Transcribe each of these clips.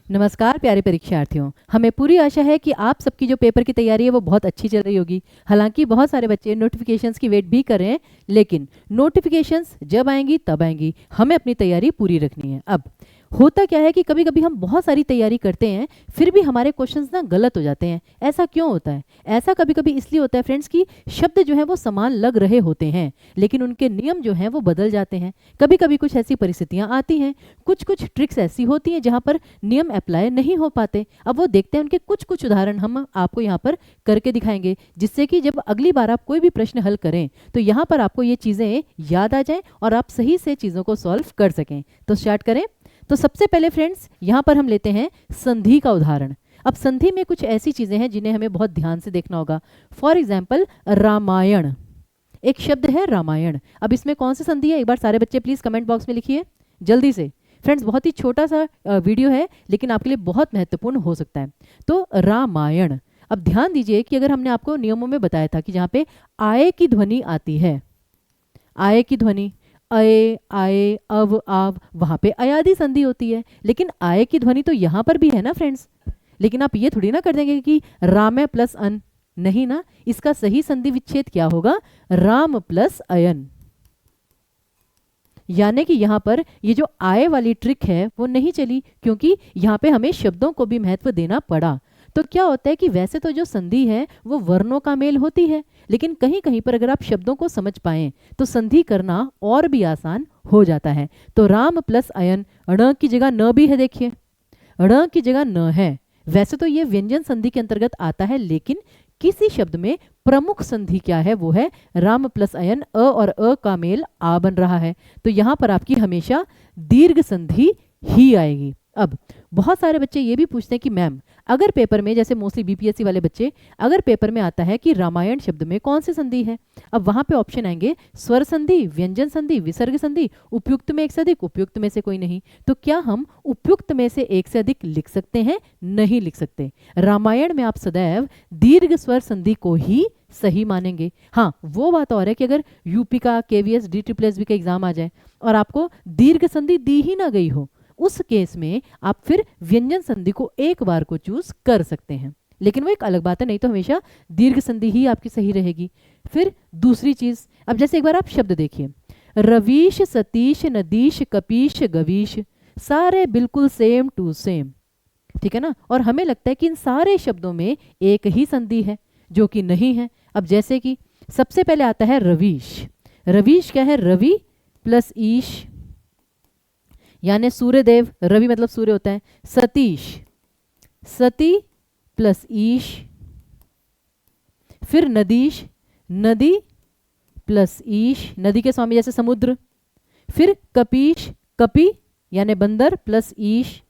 नमस्कार प्यारे परीक्षार्थियों। हमें पूरी आशा है कि आप सबकी जो पेपर की तैयारी है वो बहुत अच्छी चल रही होगी। हालांकि बहुत सारे बच्चे नोटिफिकेशंस की वेट भी कर रहे हैं, लेकिन नोटिफिकेशंस जब आएंगी तब आएंगी, हमें अपनी तैयारी पूरी रखनी है। अब होता क्या है कि कभी कभी हम बहुत सारी तैयारी करते हैं, फिर भी हमारे क्वेश्चंस ना गलत हो जाते हैं। ऐसा क्यों होता है? ऐसा कभी कभी इसलिए होता है फ्रेंड्स कि शब्द जो है वो समान लग रहे होते हैं, लेकिन उनके नियम जो हैं वो बदल जाते हैं। कभी कभी कुछ ऐसी परिस्थितियां आती हैं, कुछ कुछ ट्रिक्स ऐसी होती हैं जहां पर नियम अप्लाई नहीं हो पाते। अब वो देखते हैं, उनके कुछ कुछ उदाहरण हम आपको यहाँ पर करके दिखाएंगे, जिससे कि जब अगली बार आप कोई भी प्रश्न हल करें तो यहाँ पर आपको ये चीज़ें याद आ जाएं और आप सही से चीज़ों को सॉल्व कर सकें। तो स्टार्ट करें। तो सबसे पहले फ्रेंड्स यहाँ पर हम लेते हैं संधि का उदाहरण। अब संधि में कुछ ऐसी चीज़ें हैं जिन्हें हमें बहुत ध्यान से देखना होगा। फॉर एग्जाम्पल रामायण, एक शब्द है रामायण। अब इसमें कौन सी संधि है? एक बार सारे बच्चे प्लीज़ कमेंट बॉक्स में लिखिए जल्दी से। फ्रेंड्स बहुत ही छोटा सा वीडियो है, लेकिन आपके लिए बहुत महत्वपूर्ण हो सकता है। तो रामायण, अब ध्यान दीजिए कि अगर हमने आपको नियमों में बताया था कि जहाँ पे आए की ध्वनि आती है, आए की ध्वनि, अये आए अव आव, वहाँ पे अयादि संधि होती है। लेकिन आए की ध्वनि तो यहाँ पर भी है ना फ्रेंड्स। लेकिन आप ये थोड़ी ना कर देंगे कि राम प्लस अन, नहीं ना। इसका सही संधि विच्छेद क्या होगा? राम प्लस अयन। यानी कि यहाँ पर ये जो आय वाली ट्रिक है वो नहीं चली, क्योंकि यहाँ पे हमें शब्दों को भी महत्व देना पड़ा। तो क्या होता है कि वैसे तो जो संधि है वो वर्णों का मेल होती है, लेकिन कहीं कहीं पर अगर आप शब्दों को समझ पाएं तो संधि करना और भी आसान हो जाता है। तो राम प्लस अयन, ण की जगह न भी है, देखिए ण की जगह न है। वैसे तो ये व्यंजन संधि के अंतर्गत आता है, लेकिन किसी शब्द में प्रमुख संधि क्या है? वो है राम प्लस अयन, अ और अ का मेल आ बन रहा है। तो यहां पर आपकी हमेशा दीर्घ संधि ही आएगी। अब बहुत सारे बच्चे ये भी पूछते हैं कि मैम अगर पेपर में, जैसे मोस्टली बीपीएससी वाले बच्चे, अगर पेपर में आता है कि रामायण शब्द में कौन सी संधि है, अब वहां पे ऑप्शन आएंगे स्वर संधि, व्यंजन संधि, विसर्ग संधि, उपयुक्त में एक से अधिक, उपयुक्त में से कोई नहीं। तो क्या हम उपयुक्त में से एक से अधिक लिख सकते हैं? नहीं लिख सकते। रामायण में आप सदैव दीर्घ स्वर संधि को ही सही मानेंगे। हाँ, वो बात और है कि अगर यूपी का, केवीएस, DSSB का एग्जाम आ जाए और आपको दीर्घ संधि दी ही ना गई हो, उस केस में आप फिर व्यंजन संधि को एक बार को चूज कर सकते हैं, लेकिन वो एक अलग बात है। नहीं तो हमेशा दीर्घ संधि ही आपकी सही रहेगी। फिर दूसरी चीज, अब जैसे एक बार आप शब्द देखिए, रवीश, सतीश, नदीश, कपीश, गवीश, सारे बिल्कुल सेम टू सेम, ठीक है ना। और हमें लगता है कि इन सारे शब्दों में एक ही संधि है, जो कि नहीं है। अब जैसे कि सबसे पहले आता है रवीश। रवीश क्या है? रवि प्लस ईश, यानी सूर्यदेव, रवि मतलब सूर्य होता है। सतीश, सती प्लस ईश। फिर नदीश, नदी प्लस ईश, नदी के स्वामी जैसे समुद्र। फिर कपीश, कपि यानी बंदर प्लस ईश।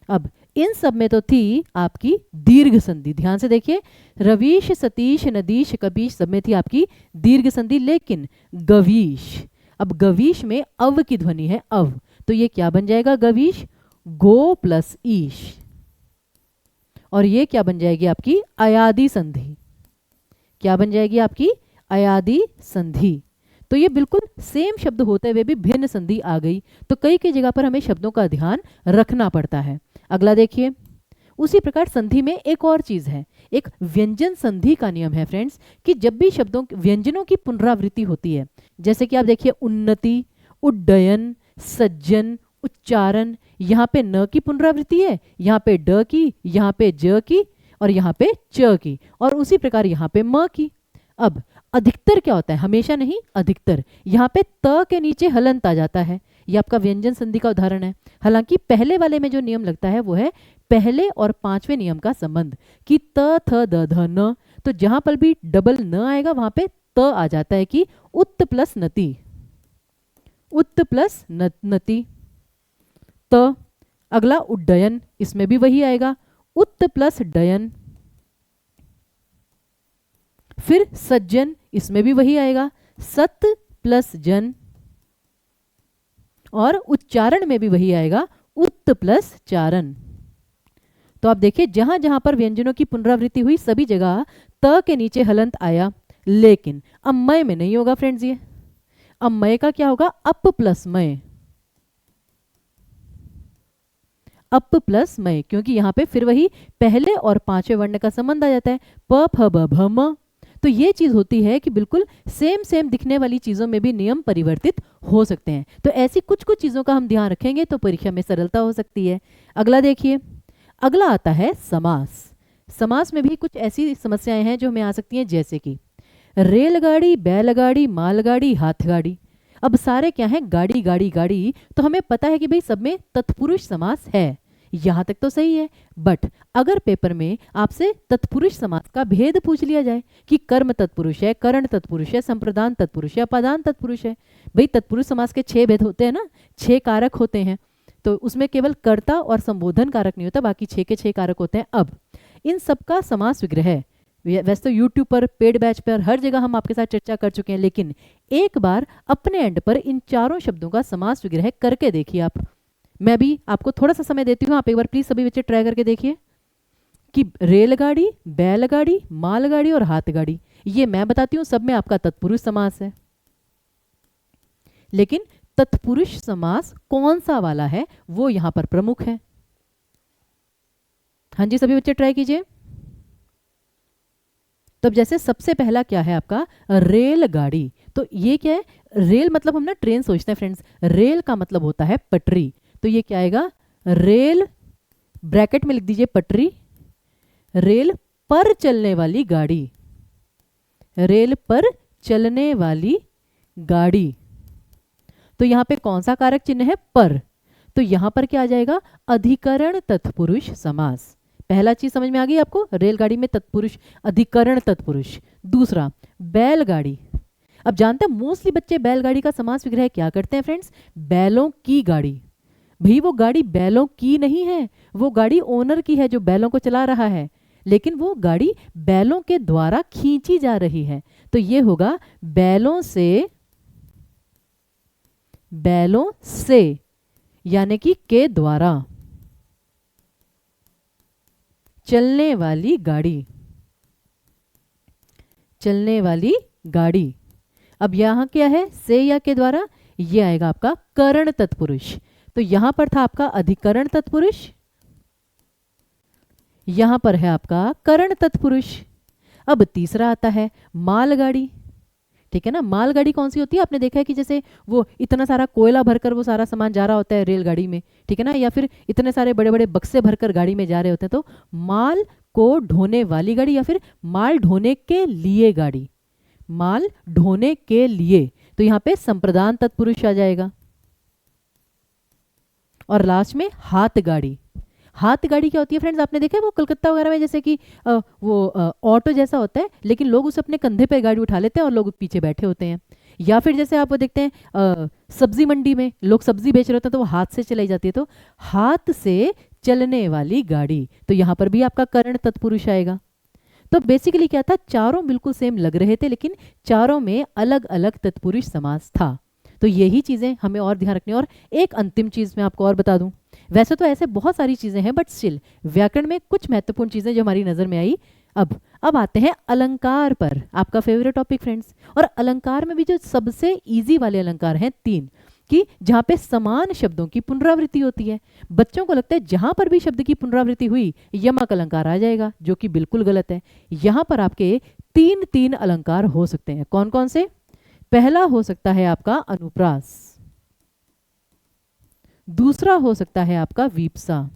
अब इन सब में तो थी आपकी दीर्घ संधि, ध्यान से देखिए, रवीश, सतीश, नदीश, कपीश, सब में थी आपकी दीर्घ संधि। लेकिन गवीश, अब गवीश में अव की ध्वनि है, अव, तो ये क्या बन जाएगा? गवीश, गो प्लस ईश। और ये क्या बन जाएगी? आपकी अयादि संधि। क्या बन जाएगी? आपकी अयादि संधि। तो ये बिल्कुल सेम शब्द होते हुए भी भिन्न संधि आ गई। तो कई कई जगह पर हमें शब्दों का ध्यान रखना पड़ता है। अगला देखिए, उसी प्रकार संधि में एक और चीज है, एक व्यंजन संधि का नियम है फ्रेंड्स, कि जब भी शब्दों, व्यंजनों की पुनरावृत्ति होती है, जैसे कि आप देखिए उन्नति, उड्डयन, सज्जन, उच्चारण, यहाँ पे न की पुनरावृत्ति है, यहाँ पे ड की, यहाँ पे ज की, और यहाँ पे च की, और उसी प्रकार यहाँ पे म की। अब अधिकतर क्या होता है? हमेशा नहीं, अधिकतर यहाँ पे त के नीचे हलंत आ जाता है। ये आपका व्यंजन संधि का उदाहरण है। हालांकि पहले वाले में जो नियम लगता है वो है पहले और पांचवें नियम का संबंध, कि त थ द ध न, तो जहां पर भी डबल न आएगा वहां पे त आ जाता है, कि उत्त प्लस नति, उत्त प्लस नति, त। अगला उड्डयन, इसमें भी वही आएगा, उत्त प्लस डयन। फिर सज्जन, इसमें भी वही आएगा, सत प्लस जन। और उच्चारण में भी वही आएगा, उत्त प्लस चारण। तो आप देखिए जहां जहां पर व्यंजनों की पुनरावृत्ति हुई सभी जगह त के नीचे हलंत आया। लेकिन अमय में नहीं होगा फ्रेंड्स। ये अमय का क्या होगा? अप प्लस मय, अप प्लस मय, क्योंकि यहाँ पे फिर वही पहले और पांचवें वर्ण का संबंध आ जाता है, प फ ब भ म। तो ये चीज होती है कि बिल्कुल सेम सेम दिखने वाली चीजों में भी नियम परिवर्तित हो सकते हैं। तो ऐसी कुछ कुछ चीजों का हम ध्यान रखेंगे तो परीक्षा में सरलता हो सकती है। अगला देखिए, अगला आता है समास। समास में भी कुछ ऐसी समस्याएं हैं जो हमें आ सकती हैं, जैसे कि रेलगाड़ी, बैलगाड़ी, मालगाड़ी, हाथगाड़ी। अब सारे क्या हैं, गाड़ी गाड़ी गाड़ी। तो हमें पता है कि भाई सब में तत्पुरुष समास है, यहां तक तो सही है। बट अगर पेपर में आपसे तत्पुरुष समास का भेद पूछ लिया जाए कि कर्म तत्पुरुष है, करण तत्पुरुष है, संप्रदान तत्पुरुष है, अपादान तत्पुरुष है। भाई तत्पुरुष समास के 6 भेद होते हैं ना, 6 कारक होते हैं, तो उसमें केवल कर्ता और संबोधन कारक नहीं होता, बाकी 6 के 6 कारक होते हैं। अब इन सबका समास विग्रह वैसे तो यूट्यूब पर, पेड बैच पर, हर जगह हम आपके साथ चर्चा कर चुके हैं, लेकिन एक बार अपने एंड पर इन चारों शब्दों का समास विग्रह करके देखिए आप। मैं भी आपको थोड़ा सा समय देती हूँ, आप एक बार प्लीज सभी बच्चे ट्राई करके देखिए कि रेलगाड़ी, बैलगाड़ी, मालगाड़ी और हाथगाड़ी, ये मैं बताती हूँ सब में आपका तत्पुरुष समास है। लेकिन तत्पुरुष समास कौन सा वाला है वो यहां पर प्रमुख है। हाँ जी, सभी बच्चे ट्राई कीजिए। तो अब जैसे सबसे पहला क्या है आपका, रेलगाड़ी। तो ये क्या है, रेल मतलब हम ना ट्रेन सोचते हैं फ्रेंड्स, रेल का मतलब होता है पटरी। तो ये क्या आएगा, रेल, ब्रैकेट में लिख दीजिए पटरी, रेल पर चलने वाली गाड़ी, रेल पर चलने वाली गाड़ी। तो यहां पे कौन सा कारक चिन्ह है, पर। तो यहां पर क्या आ जाएगा, अधिकरण तत्पुरुष समास। पहला चीज समझ में आ गई आपको, रेलगाड़ी में तत्पुरुष, अधिकरण तत्पुरुष। दूसरा, बैलगाड़ी। अब जानते हैं मोस्टली बच्चे बैलगाड़ी का समास विग्रह क्या करते हैं फ्रेंड्स, बैलों की गाड़ी। भाई वो गाड़ी बैलों की नहीं है, वो गाड़ी ओनर की है जो बैलों को चला रहा है, लेकिन वो गाड़ी बैलों के द्वारा खींची जा रही है। तो ये होगा बैलों से यानी कि के द्वारा चलने वाली गाड़ी, चलने वाली गाड़ी। अब यहां क्या है, से या के द्वारा, ये आएगा आपका करण तत्पुरुष। तो यहां पर था आपका अधिकरण तत्पुरुष, यहां पर है आपका करण तत्पुरुष। अब तीसरा आता है मालगाड़ी। ठीक है ना, मालगाड़ी कौन सी होती है, आपने देखा है कि जैसे वो इतना सारा कोयला भरकर वो सारा सामान जा रहा होता है रेलगाड़ी में, ठीक है ना, या फिर इतने सारे बड़े बड़े बक्से भरकर गाड़ी में जा रहे होते हैं। तो माल को ढोने वाली गाड़ी या फिर माल ढोने के लिए गाड़ी, माल ढोने के लिए। तो यहां पे संप्रदान तत्पुरुष आ जाएगा। और लास्ट में हाथ गाड़ी। हाथ गाड़ी क्या होती है फ्रेंड्स, आपने देखा है वो कलकत्ता वगैरह में जैसे कि वो ऑटो जैसा होता है, लेकिन लोग उसे अपने कंधे पे गाड़ी उठा लेते हैं और लोग पीछे बैठे होते हैं। या फिर जैसे आप वो देखते हैं सब्जी मंडी में लोग सब्जी बेच रहे होते हैं तो वो हाथ से चलाई जाती है। तो हाथ से चलने वाली गाड़ी, तो यहां पर भी आपका करण तत्पुरुष आएगा। तो बेसिकली क्या था, चारों बिल्कुल सेम लग रहे थे, लेकिन चारों में अलग अलग तत्पुरुष समास था। तो यही चीजें हमें और ध्यान रखनी। और एक अंतिम चीज मैं आपको और बता दूं, वैसे तो ऐसे बहुत सारी चीजें हैं, बट स्टिल व्याकरण में कुछ महत्वपूर्ण चीजें जो हमारी नजर में आई। अब आते हैं अलंकार पर, आपका फेवरेट टॉपिक फ्रेंड्स। और अलंकार में भी जो सबसे इजी वाले अलंकार हैं 3, कि जहां पे समान शब्दों की पुनरावृत्ति होती है। बच्चों को लगता है जहां पर भी शब्द की पुनरावृत्ति हुई यमक अलंकार आ जाएगा, जो कि बिल्कुल गलत है। यहां पर आपके 3 अलंकार हो सकते हैं। कौन कौन से, पहला हो सकता है आपका अनुप्रास, दूसरा हो सकता है आपका वीप्सा,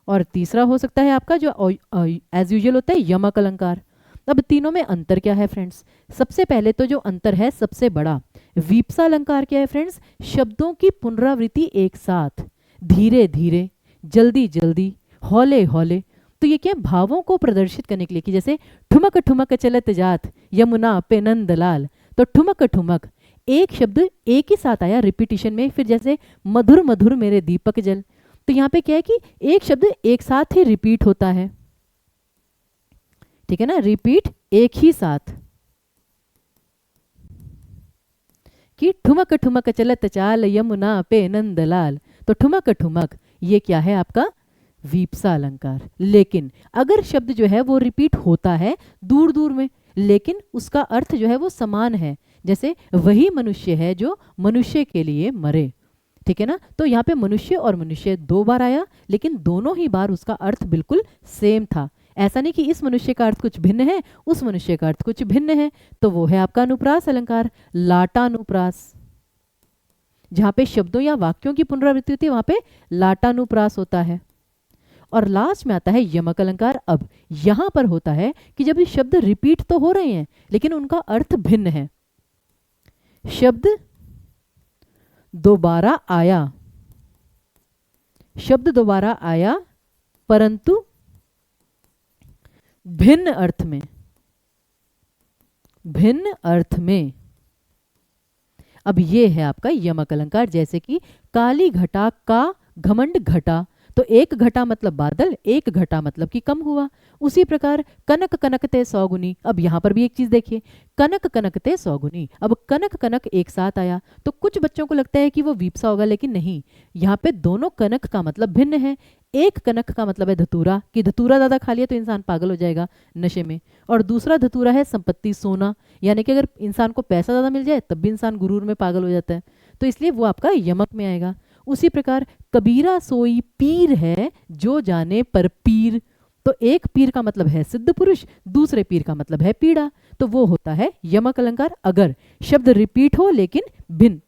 और तीसरा हो सकता है आपका जो एज यूजुअल होता है यमक अलंकार। अब तीनों में अंतर क्या है फ्रेंड्स, सबसे पहले तो जो अंतर है सबसे बड़ा, वीप्सा अलंकार क्या है फ्रेंड्स, शब्दों की पुनरावृत्ति एक साथ, धीरे धीरे, जल्दी जल्दी, हौले हौले। तो ये क्या है, भावों को प्रदर्शित करने के लिए, कि जैसे ठुमक ठुमक चलत जात यमुना पे नंदलाल। तो ठुमक ठुमक एक शब्द एक ही साथ आया रिपीटिशन में, फिर जैसे मधुर मधुर मेरे दीपक जल। तो यहां पे क्या है कि एक शब्द एक साथ ही रिपीट होता है, ठीक है ना, रिपीट एक ही साथ, कि ठुमक ठुमक चलत चाल यमुना पे नंदलाल। तो ठुमक ठुमक ये क्या है आपका वीप्सा अलंकार। लेकिन अगर शब्द जो है वो रिपीट होता है दूर दूर में, लेकिन उसका अर्थ जो है वो समान है, जैसे वही मनुष्य है जो मनुष्य के लिए मरे, ठीक है ना। तो यहाँ पे मनुष्य और मनुष्य 2 बार आया, लेकिन दोनों ही बार उसका अर्थ बिल्कुल सेम था। ऐसा नहीं कि इस मनुष्य का अर्थ कुछ भिन्न है, उस मनुष्य का अर्थ कुछ भिन्न है। तो वो है आपका अनुप्रास अलंकार, लाटानुप्रास। जहां पे शब्दों या वाक्यों की पुनरावृत्ति होती है वहां पे लाटानुप्रास होता है। और लास्ट में आता है यमक अलंकार। अब यहां पर होता है कि जब ये शब्द रिपीट तो हो रहे हैं लेकिन उनका अर्थ भिन्न है। शब्द दोबारा आया, शब्द दोबारा आया परंतु भिन्न अर्थ में, भिन्न अर्थ में। अब ये है आपका यमक अलंकार। जैसे कि काली घटा का घमंड घटा, तो एक घटा मतलब बादल, एक घटा मतलब कि कम हुआ। उसी प्रकार कनक कनकते सौगुनी। अब यहां पर भी एक चीज देखिए, कनक कनकते सौगुनी। अब कनक कनक एक साथ आया तो कुछ बच्चों को लगता है कि वो वीपसा होगा, लेकिन नहीं, यहाँ पे दोनों कनक का मतलब भिन्न है। एक कनक का मतलब है धतूरा, कि धतूरा ज्यादा खा लिया तो इंसान पागल हो जाएगा नशे में। और दूसरा धतूरा है संपत्ति, सोना, यानी कि अगर इंसान को पैसा ज्यादा मिल जाए तब भी इंसान गुरूर में पागल हो जाता है, तो इसलिए वो आपका यमक में आएगा। उसी प्रकार कबीरा सोई पीर है जो जाने पर पीर, तो एक पीर का मतलब है सिद्ध पुरुष, दूसरे पीर का मतलब है पीड़ा, तो वो होता है यमक अलंकार। अगर शब्द रिपीट हो लेकिन भिन्न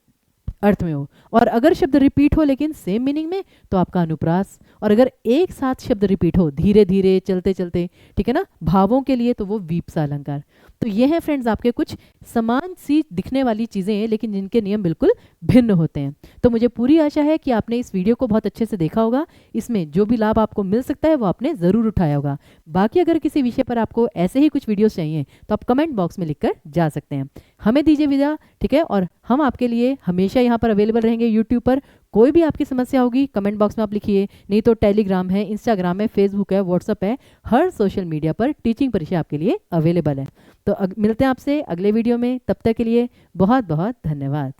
अर्थ में हो, और अगर शब्द रिपीट हो लेकिन सेम मीनिंग में तो आपका अनुप्रास, और अगर एक साथ शब्द रिपीट हो धीरे धीरे चलते चलते, ठीक है ना, भावों के लिए, तो वो वीपसा अलंकार। तो ये है फ्रेंड्स आपके कुछ समान सी दिखने वाली चीजें हैं लेकिन जिनके नियम बिल्कुल भिन्न होते हैं। तो मुझे पूरी आशा है कि आपने इस वीडियो को बहुत अच्छे से देखा होगा, इसमें जो भी लाभ आपको मिल सकता है वो आपने जरूर उठाया होगा। बाकी अगर किसी विषय पर आपको ऐसे ही कुछ वीडियोस चाहिए तो आप कमेंट बॉक्स में लिखकर जा सकते हैं। हमें दीजिए विदा, ठीक है, और हम आपके लिए हमेशा यहाँ पर अवेलेबल रहेंगे यूट्यूब पर। कोई भी आपकी समस्या होगी कमेंट बॉक्स में आप लिखिए, नहीं तो टेलीग्राम है, इंस्टाग्राम है, फेसबुक है, व्हाट्सअप है, हर सोशल मीडिया पर टीचिंग परिचय आपके लिए अवेलेबल है। तो मिलते हैं आपसे अगले वीडियो में, तब तक के लिए बहुत बहुत धन्यवाद।